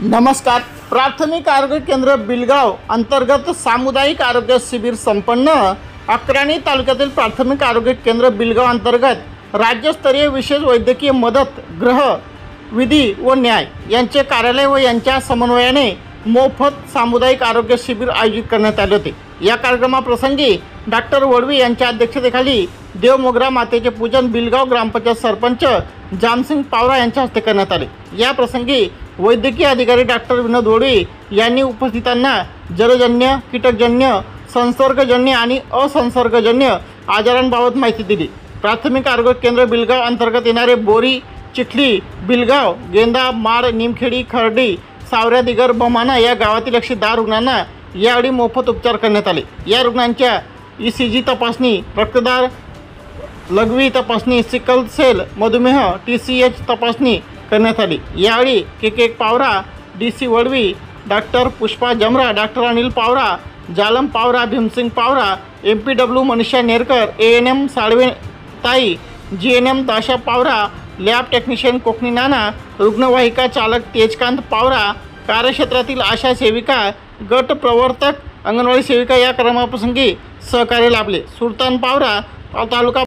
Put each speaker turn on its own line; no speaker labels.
नमस्कार। प्राथमिक आरोग्य केंद्र बिलगाव अंतर्गत सामुदायिक आरोग्य शिबिर संपन्न। अक्राणी तालुक्यातील प्राथमिक आरोग्य केंद्र बिलगाव अंतर्गत राज्यस्तरीय विशेष वैद्यकीय मदत गृह विधी व न्याय यांचे कार्यालय व यांच्या समन्वयाने मोफत सामुदायिक आरोग्य शिबिर आयोजित करण्यात आले होते। या कार्यक्रमाप्रसंगी डॉक्टर वडवी यांच्या अध्यक्षतेखाली देवमोगरा मातेचे पूजन बिलगाव ग्रामपंचायत सरपंच जामसिंग पावरा यांच्या हस्ते करण्यात आले। या प्रसंगी वैद्यकीय अधिकारी डॉक्टर विनोद वडवी यांनी उपस्थितांना जलजन्य, कीटकजन्य, संसर्गजन्य आणि असंसर्गजन्य आजारांबाबत माहिती दिली। प्राथमिक आरोग्य केंद्र बिलगाव अंतर्गत येणारे बोरी, चिखली, बिलगाव, गेंदा, माड, निमखेडी, खर्डी, सावऱ्या, दिगर, बमाना या गावातील 110 रुग्णांना यावेळी मोफत उपचार करण्यात आले। या रुग्णांच्या ECG तपासणी, रक्तदाब, लघवी तपासणी, सिकल सेल, मधुमेह, TCH तपासणी करण्यात आली। यावेळी KK Pawara, DC Wadvi, doctor Pushpa Jamra, doctor Anil Pawara, Jalam Pawara, Bhimsing Pawara, MPW Manisha Nerkar, ANM साळवेताई, GNM Dasha Pawara, lab technician Kokani Nana, रुग्णवाहिका चालक तेजकांत पावरा, कार्यक्षेत्रातील आशा सेविका, गट प्रवर्तक, अंगणवाडी सेविका या क्रमाप्रसंगी सहकार्य लाभले। सुलतान पावरा, तालुका